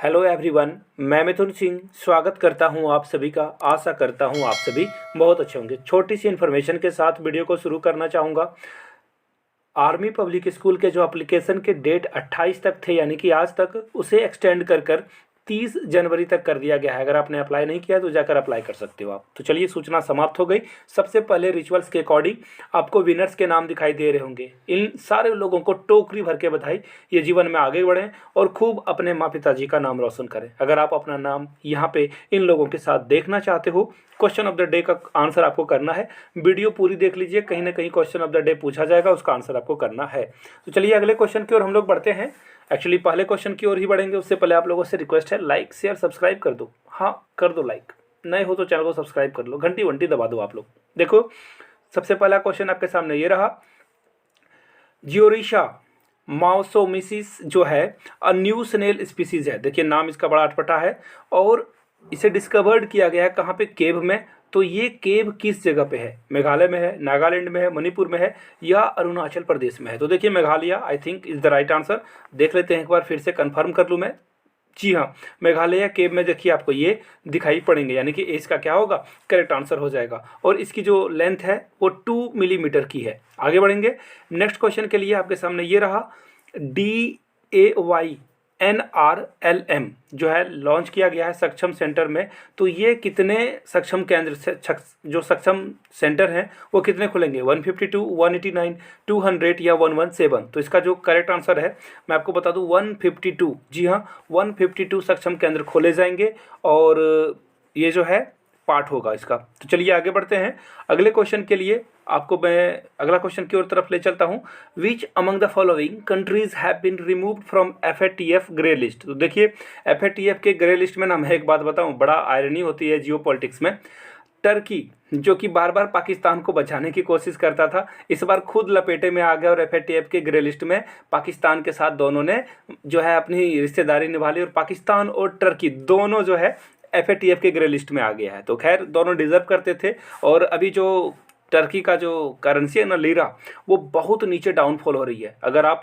Hello everyone, मैं मिथुन सिंह स्वागत करता हूं आप सभी का। आशा करता हूं आप सभी बहुत अच्छे होंगे। छोटी सी इन्फॉर्मेशन के साथ वीडियो को शुरू करना चाहूँगा। आर्मी पब्लिक स्कूल के जो एप्लीकेशन के डेट 28 तक थे, यानी कि आज तक, उसे एक्सटेंड कर 30 जनवरी तक कर दिया गया है। अगर आपने अप्लाई नहीं किया तो जाकर अप्लाई कर सकते हो आप। तो चलिए, सूचना समाप्त हो गई। सबसे पहले रिचुअल्स के अकॉर्डिंग आपको विनर्स के नाम दिखाई दे रहे होंगे। इन सारे लोगों को टोकरी भर के बधाई। ये जीवन में आगे बढ़ें और खूब अपने माँ पिताजी का नाम रोशन करें। अगर आप अपना नाम यहाँ पे इन लोगों के साथ देखना चाहते हो, क्वेश्चन ऑफ द डे का आंसर आपको करना है। वीडियो पूरी देख लीजिए, कहीं ना कहीं क्वेश्चन ऑफ द डे पूछा जाएगा, उसका आंसर आपको करना है। तो चलिए अगले क्वेश्चन की ओर हम लोग बढ़ते हैं। एक्चुअली पहले क्वेश्चन की ओर ही बढ़ेंगे, उससे पहले आप लोगों से रिक्वेस्ट है, लाइक शेयर सब्सक्राइब कर दो। हाँ, कर दो लाइक। नए हो तो चैनल को सब्सक्राइब कर लो, घंटी वंटी दबा दो आप लोग। देखो, सबसे पहला क्वेश्चन आपके सामने ये रहा। जियोरिशा माउसोमिसिस जो है अ न्यू स्नेल स्पीसीज है। देखिए, नाम इसका बड़ा अटपटा है और इसे डिस्कवर्ड किया गया है कहाँ पे? केव में। तो ये केव किस जगह पे है? मेघालय में है, नागालैंड में है, मणिपुर में है या अरुणाचल प्रदेश में है? तो देखिए, Meghalaya I think is the right answer. देख लेते हैं एक बार, फिर से कंफर्म कर लूँ मैं। जी हाँ, मेघालय केव में देखिए आपको ये दिखाई पड़ेंगे, यानी कि इसका क्या होगा? करेक्ट आंसर हो जाएगा। और इसकी जो लेंथ है वो 2 मिलीमीटर की है। आगे बढ़ेंगे। नेक्स्ट क्वेश्चन के लिए आपके सामने ये रहा। DAYNRLM जो है लॉन्च किया गया है सक्षम सेंटर में। तो ये कितने सक्षम केंद्र से जो सक्षम सेंटर हैं वो कितने खुलेंगे? 152, 189, 200 या 117? तो इसका जो करेक्ट आंसर है मैं आपको बता दूं, 152। जी हाँ, 152 सक्षम केंद्र खोले जाएंगे और ये जो है पार्ट होगा इसका। तो चलिए आगे बढ़ते हैं। अगले क्वेश्चन के लिए आपको मैं अगला क्वेश्चन की ओर तरफ ले चलता हूं। Which among the following countries have been removed from FATF grey list? तो देखिए, FATF के ग्रे लिस्ट में ना, मैं एक बात बताऊं, बड़ा आयरनी होती है जियो पॉलिटिक्स में। टर्की, जो कि बार बार पाकिस्तान को बचाने की कोशिश करता था, इस बार खुद लपेटे में आ गया और FATF के ग्रे लिस्ट में पाकिस्तान के साथ दोनों ने जो है अपनी रिश्तेदारी निभा ली और पाकिस्तान और टर्की दोनों जो है FATF के ग्रे लिस्ट में आ गया है। तो खैर, दोनों डिजर्व करते थे। और अभी जो टर्की का जो करेंसी है ना, लीरा, वो बहुत नीचे डाउनफॉल हो रही है। अगर आप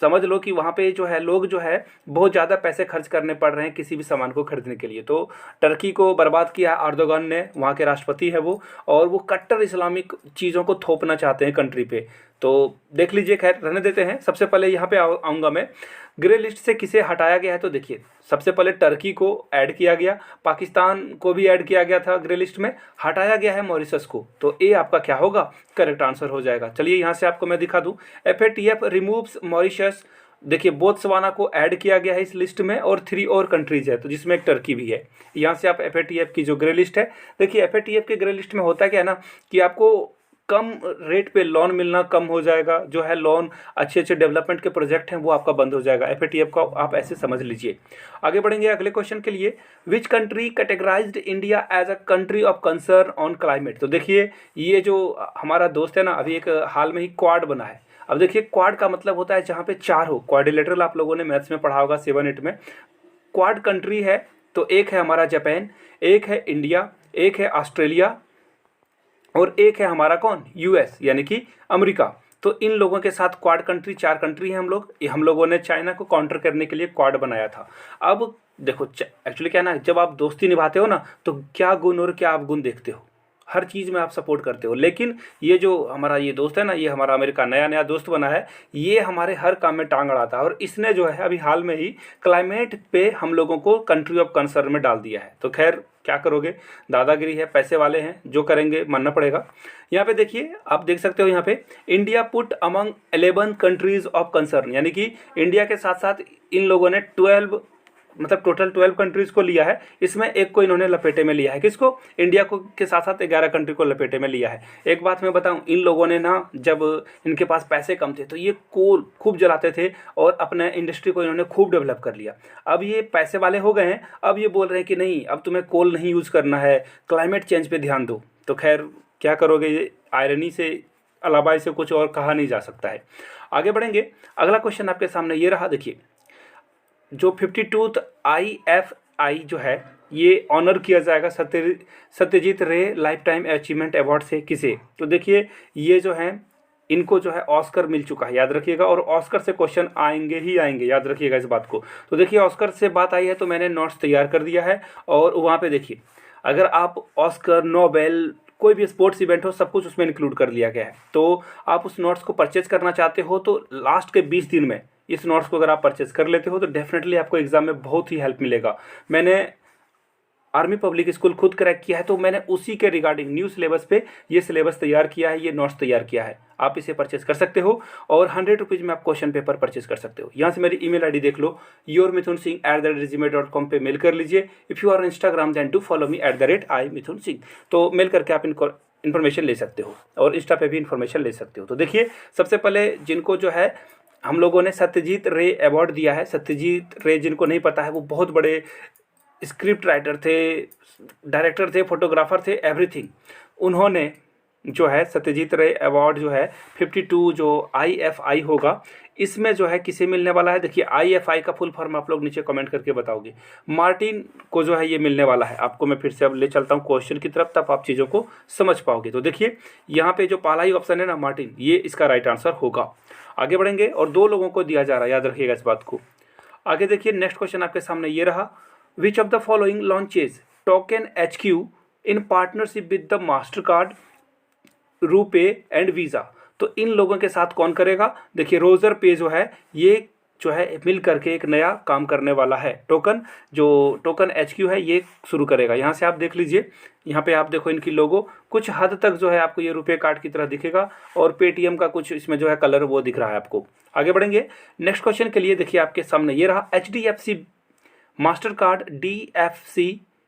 समझ लो कि वहाँ पे जो है लोग जो है बहुत ज़्यादा पैसे खर्च करने पड़ रहे हैं किसी भी सामान को खरीदने के लिए। तो टर्की को बर्बाद किया है अर्दोगन ने, वहाँ के राष्ट्रपति है वो, और वो कट्टर इस्लामिक चीज़ों को थोपना चाहते हैं कंट्री पे। तो देख लीजिए, खैर रहने देते हैं। सबसे पहले यहाँ पे आऊँगा मैं। ग्रे लिस्ट से किसे हटाया गया है? तो देखिए, सबसे पहले टर्की को ऐड किया गया, पाकिस्तान को भी ऐड किया गया था ग्रे लिस्ट में, हटाया गया है मॉरिशस को। तो ए आपका क्या होगा? करेक्ट आंसर हो जाएगा। चलिए यहाँ से आपको मैं दिखा दूँ। FATF removes Mauritius. देखिए, बोत्सवाना को ऐड किया गया है इस लिस्ट में और 3 और कंट्रीज है, तो जिसमें एक टर्की भी है। यहाँ से आप FATF की जो ग्रे लिस्ट है, देखिए FATF के ग्रे लिस्ट में होता क्या है ना, कि आपको कम रेट पे लोन मिलना कम हो जाएगा। जो है लोन, अच्छे अच्छे डेवलपमेंट के प्रोजेक्ट हैं, वो आपका बंद हो जाएगा। FATF का आप ऐसे समझ लीजिए। आगे बढ़ेंगे अगले क्वेश्चन के लिए। Which country categorised India as a country of concern on climate? तो देखिए, ये जो हमारा दोस्त है ना, अभी एक हाल में ही क्वाड बना है। अब देखिए, क्वाड का मतलब होता है जहाँ पे 4 हो। क्वाड्रिलेटरल आप लोगों ने मैथ्स में पढ़ा होगा 7-8 में। क्वाड कंट्री है तो एक है हमारा जापान, एक है इंडिया, एक है ऑस्ट्रेलिया और एक है हमारा कौन? US, यानी कि अमेरिका। तो इन लोगों के साथ क्वाड कंट्री, 4 कंट्री हैं हम लोग। हम लोगों ने चाइना को काउंटर करने के लिए क्वाड बनाया था। अब देखो, एक्चुअली क्या है ना, जब आप दोस्ती निभाते हो ना, तो क्या गुण और क्या आप गुण देखते हो, हर चीज़ में आप सपोर्ट करते हो। लेकिन ये जो हमारा ये दोस्त है ना, ये हमारा अमेरिका नया नया दोस्त बना है, ये हमारे हर काम में टांग अड़ाता है। और इसने जो है अभी हाल में ही क्लाइमेट पे हम लोगों को कंट्री ऑफ कंसर्न में डाल दिया है। तो खैर, क्या करोगे, दादागिरी है, पैसे वाले हैं, जो करेंगे मानना पड़ेगा। यहाँ पे देखिए, आप देख सकते हो यहाँ पे, India put among 11 countries of concern, यानी कि इंडिया के साथ साथ इन लोगों ने 12, मतलब टोटल 12 कंट्रीज को लिया है। इसमें एक को इन्होंने लपेटे में लिया है। किसको? इंडिया को के साथ साथ 11 कंट्री को लपेटे में लिया है। एक बात मैं बताऊं, इन लोगों ने ना, जब इनके पास पैसे कम थे तो ये कोल खूब जलाते थे और अपने इंडस्ट्री को इन्होंने खूब डेवलप कर लिया। अब ये पैसे वाले हो गए हैं, अब ये बोल रहे हैं कि नहीं, अब तुम्हें कोल नहीं यूज़ करना है, क्लाइमेट चेंज पे ध्यान दो। तो खैर, क्या करोगे, ये आयरनी से अलावा इसे कुछ और कहा नहीं जा सकता है। आगे बढ़ेंगे। अगला क्वेश्चन आपके सामने ये रहा। देखिए, जो 52th IFI जो है, ये ऑनर किया जाएगा सत्यजीत रे लाइफ टाइम अचीवमेंट अवार्ड से। किसे? तो देखिए, ये जो है इनको जो है ऑस्कर मिल चुका है, याद रखिएगा। और ऑस्कर से क्वेश्चन आएंगे ही आएंगे, याद रखिएगा इस बात को। तो देखिए ऑस्कर से बात आई है तो मैंने नोट्स तैयार कर दिया है, और वहाँ पे देखिए अगर आप ऑस्कर, नोबेल, कोई भी स्पोर्ट्स इवेंट हो, सब कुछ उसमें इंक्लूड कर लिया गया है। तो आप उस नोट्स को परचेज करना चाहते हो तो लास्ट के 20 दिन में इस नोट्स को अगर आप परचेज कर लेते हो तो डेफिनेटली आपको एग्जाम में बहुत ही हेल्प मिलेगा। मैंने आर्मी पब्लिक स्कूल खुद क्रैक किया है, तो मैंने उसी के रिगार्डिंग न्यू सिलेबस पे ये सिलेबस तैयार किया है, ये नोट्स तैयार किया है। आप इसे परचेज कर सकते हो और 100 रुपीज़ में आप क्वेश्चन पेपर परचेज कर सकते हो। यहाँ से मेरी ईमेल आईडी देख लो, yourmithunsingh@resume.com पे मेल कर लीजिए। If you are Instagram then to follow me @I-Mithun Singh। तो मेल करके आप इनको इन्फॉर्मेशन ले सकते हो, और इंस्टा पे भी इन्फॉर्मेशन ले सकते हो। तो देखिए सबसे पहले जिनको जो है हम लोगों ने सत्यजीत रे अवार्ड दिया है। सत्यजीत रे जिनको नहीं पता है, वो बहुत बड़े स्क्रिप्ट राइटर थे, डायरेक्टर थे, फोटोग्राफर थे, एवरीथिंग। उन्होंने जो है सत्यजीत रे अवार्ड जो है 52 जो IFI होगा, इसमें जो है किसे मिलने वाला है। देखिए IFI का फुल फॉर्म आप लोग नीचे कमेंट करके बताओगे। मार्टिन को जो है ये मिलने वाला है। आपको मैं फिर से अब ले चलता हूँ क्वेश्चन की तरफ, तब आप चीज़ों को समझ पाओगे। तो देखिए यहाँ पे जो पहला ही ऑप्शन है ना, मार्टिन, ये इसका राइट आंसर होगा। आगे बढ़ेंगे, और 2 लोगों को दिया जा रहा है, याद रखिएगा इस बात को। आगे देखिए नेक्स्ट क्वेश्चन आपके सामने ये रहा, which of the following launches token HQ in partnership with the master card, RuPay and visa. तो इन लोगों के साथ कौन करेगा। देखिए रोजर पे जो है ये जो है मिल करके एक नया काम करने वाला है। टोकन HQ है ये शुरू करेगा। यहाँ से आप देख लीजिए, यहाँ पे आप देखो इनकी लोगो कुछ हद तक जो है आपको ये रुपए कार्ड की तरह दिखेगा, और पेटीएम का कुछ इसमें जो है कलर वो दिख रहा है आपको। आगे बढ़ेंगे नेक्स्ट क्वेश्चन के लिए। देखिए आपके सामने ये रहा, HDFC master card DFC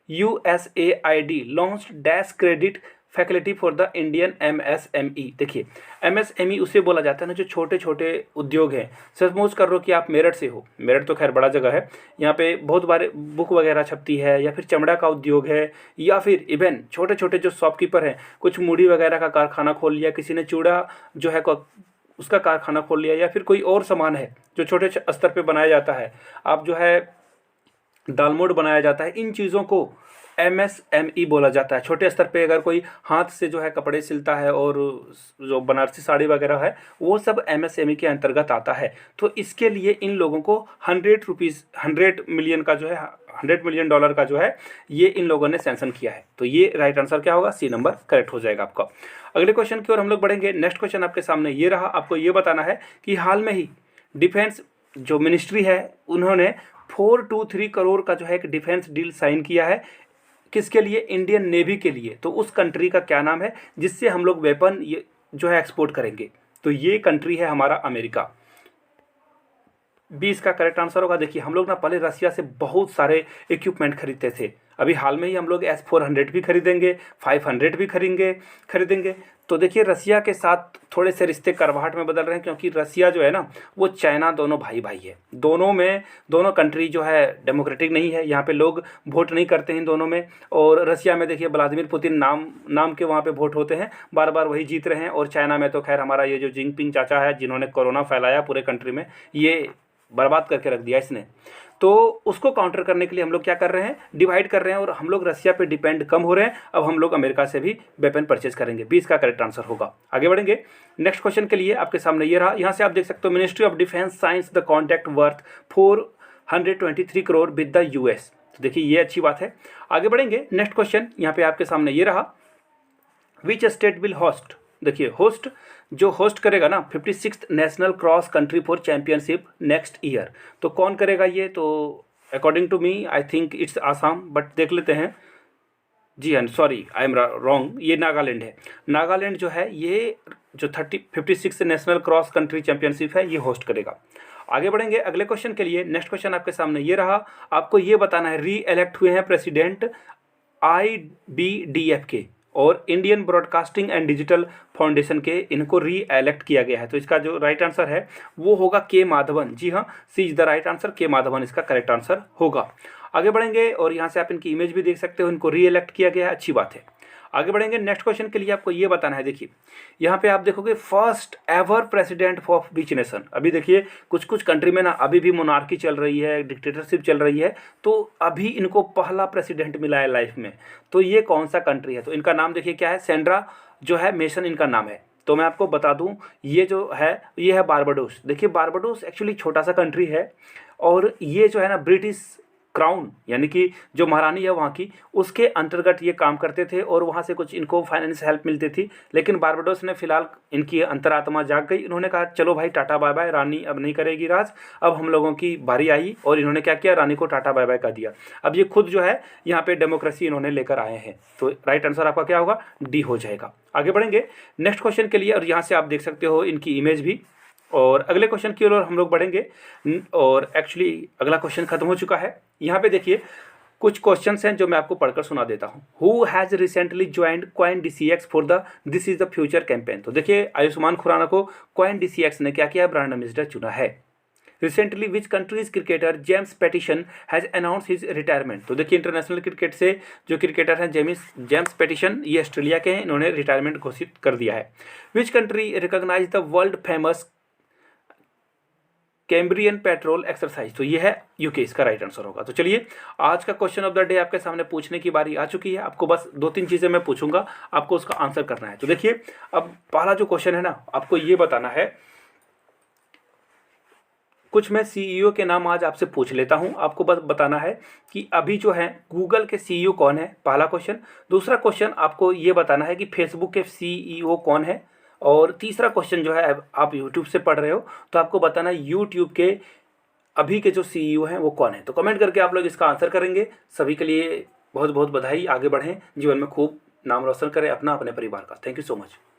USAID launch dash credit facility for the Indian MSME। देखिए MSME उसे बोला जाता है ना जो छोटे छोटे उद्योग हैं। सपोज कर लो कि आप मेरठ से हो, मेरठ तो खैर बड़ा जगह है, यहाँ पे बहुत बार बुक वगैरह छपती है, या फिर चमड़ा का उद्योग है, या फिर इवन छोटे छोटे जो शॉपकीपर हैं, कुछ मूढ़ी वगैरह का कारखाना खोल लिया, किसी ने चूड़ा जो है उसका कारखाना खोल लिया, या फिर कोई और सामान है जो छोटे स्तर पर बनाया जाता है, आप जो है दालमोट बनाया जाता है, इन चीज़ों को MSME बोला जाता है। छोटे स्तर पे अगर कोई हाथ से जो है कपड़े सिलता है और जो बनारसी साड़ी वगैरह है, वो सब MSME के अंतर्गत आता है। तो इसके लिए इन लोगों को 100 मिलियन का जो है $100 मिलियन का जो है ये इन लोगों ने सैंक्शन किया है। तो ये राइट आंसर क्या होगा, C नंबर करेक्ट हो जाएगा आपका। अगले क्वेश्चन की ओर हम लोग बढ़ेंगे। नेक्स्ट क्वेश्चन आपके सामने ये रहा, आपको ये बताना है कि हाल में ही डिफेंस जो मिनिस्ट्री है उन्होंने 423 करोड़ का जो है एक डिफेंस डील साइन किया है। किसके लिए, इंडियन नेवी के लिए। तो उस कंट्री का क्या नाम है जिससे हम लोग वेपन ये जो है एक्सपोर्ट करेंगे। तो ये कंट्री है हमारा अमेरिका। 20 का करेक्ट आंसर होगा। देखिए हम लोग ना पहले रसिया से बहुत सारे इक्विपमेंट खरीदते थे, अभी हाल में ही हम लोग S-400 भी खरीदेंगे, 500 भी खरीदेंगे। तो देखिए रसिया के साथ थोड़े से रिश्ते करवाहट में बदल रहे हैं, क्योंकि रसिया जो है ना वो चाइना दोनों भाई भाई है। दोनों कंट्री जो है डेमोक्रेटिक नहीं है, यहाँ पे लोग वोट नहीं करते हैं दोनों में। और रसिया में देखिए व्लादिमीर पुतिन नाम के वहाँ पे वोट होते हैं, बार बार वही जीत रहे हैं। और चाइना में तो खैर हमारा ये जो जिनपिंग चाचा है, जिन्होंने कोरोना फैलाया पूरे कंट्री में, ये बर्बाद करके रख दिया इसने। तो उसको काउंटर करने के लिए हम लोग क्या कर रहे हैं, डिवाइड कर रहे हैं, और हम लोग रसिया पे डिपेंड कम हो रहे हैं। अब हम लोग अमेरिका से भी वेपन परचेज करेंगे। 20 का करेक्ट आंसर होगा। आगे बढ़ेंगे नेक्स्ट क्वेश्चन के लिए। आपके सामने ये रहा, यहाँ से आप देख सकते हो, ministry of defence science the contract worth 423 crore with the US। तो देखिए ये अच्छी बात है। आगे बढ़ेंगे नेक्स्ट क्वेश्चन, यहाँ पे आपके सामने ये रहा, विच स्टेट विल होस्ट। देखिए होस्ट करेगा ना 56th national cross country for championship next year. तो कौन करेगा ये, तो according to me I think it's Assam, but देख लेते हैं। जी हाँ, सॉरी आई एम रॉन्ग, ये नागालैंड है। नागालैंड जो है ये जो 56 नेशनल क्रॉस कंट्री चैंपियनशिप है ये होस्ट करेगा। आगे बढ़ेंगे अगले क्वेश्चन के लिए। नेक्स्ट क्वेश्चन आपके सामने ये रहा, आपको ये बताना है, री इलेक्ट हुए हैं प्रेसिडेंट IBDF के और Indian broadcasting and digital foundation के, इनको री इलेक्ट किया गया है। तो इसका जो राइट आंसर है वो होगा K माधवन। जी हाँ, C is the right answer, K Madhavan इसका करेक्ट आंसर होगा। आगे बढ़ेंगे, और यहाँ से आप इनकी इमेज भी देख सकते हो, इनको री इलेक्ट किया गया है, अच्छी बात है। आगे बढ़ेंगे नेक्स्ट क्वेश्चन के लिए। आपको ये बताना है, देखिए यहाँ पे आप देखोगे first ever president of which nation. अभी देखिए कुछ कंट्री में ना अभी भी मोनार्की चल रही है, डिक्टेटरशिप चल रही है, तो अभी इनको पहला प्रेसिडेंट मिला है लाइफ में। तो ये कौन सा कंट्री है, तो इनका नाम देखिए क्या है, सेंड्रा जो है मेसन इनका नाम है। तो मैं आपको बता दूं, ये जो है ये है बारबाडोस। देखिए बारबाडोस एक्चुअली छोटा सा कंट्री है, और ये जो है ना ब्रिटिश क्राउन यानी कि जो महारानी है वहाँ की, उसके अंतर्गत ये काम करते थे, और वहाँ से कुछ इनको फाइनेंस हेल्प मिलती थी। लेकिन बारबाडोस ने फिलहाल, इनकी अंतरात्मा जाग गई, इन्होंने कहा चलो भाई टाटा बाय बाय, रानी अब नहीं करेगी राज, अब हम लोगों की बारी आई, और इन्होंने क्या किया, रानी को टाटा बाय बाय कर दिया। अब ये खुद जो है यहाँ पे डेमोक्रेसी इन्होंने लेकर आए हैं। तो राइट आंसर आपका क्या होगा, डी हो जाएगा। आगे बढ़ेंगे नेक्स्ट क्वेश्चन के लिए, और यहाँ से आप देख सकते हो इनकी इमेज भी, और अगले क्वेश्चन की ओर हम लोग बढ़ेंगे। और एक्चुअली अगला क्वेश्चन खत्म हो चुका है। यहाँ पे देखिए कुछ क्वेश्चंस हैं जो मैं आपको पढ़कर सुना देता हूँ। Who has recently joined coin DCX for the this is the future campaign. तो देखिए आयुष्मान खुराना को क्वाइन DCX ने क्या किया, ब्रांड एम्बेसडर चुना है। Recently which countries cricketer James Pattinson has announce his retirement. तो देखिए इंटरनेशनल क्रिकेट से जो क्रिकेटर हैं जेम्स पैटिसन, ये ऑस्ट्रेलिया के हैं, इन्होंने रिटायरमेंट घोषित कर दिया है। Which country recognise the world famous Cambrian patrol exercise. तो ये है यूके, इसका राइट आंसर होगा। तो चलिए आज का क्वेश्चन ऑफ द डे आपके सामने पूछने की बारी आ चुकी है। आपको बस 2-3 चीज़ें मैं पूछूंगा, आपको उसका आंसर करना है। तो देखिए अब पहला जो क्वेश्चन है ना, आपको ये बताना है, कुछ मैं CEO के नाम आज आपसे पूछ लेता हूं, आपको बस बताना है कि अभी जो है गूगल के CEO कौन है, पहला क्वेश्चन। दूसरा क्वेश्चन आपको ये बताना है कि फेसबुक के CEO कौन है। और तीसरा क्वेश्चन जो है, आप यूट्यूब से पढ़ रहे हो तो आपको बताना है यूट्यूब के अभी के जो CEO हैं वो कौन है। तो कमेंट करके आप लोग इसका आंसर करेंगे। सभी के लिए बहुत बहुत बधाई, आगे बढ़ें, जीवन में खूब नाम रोशन करें अपना, अपने परिवार का। Thank you so much.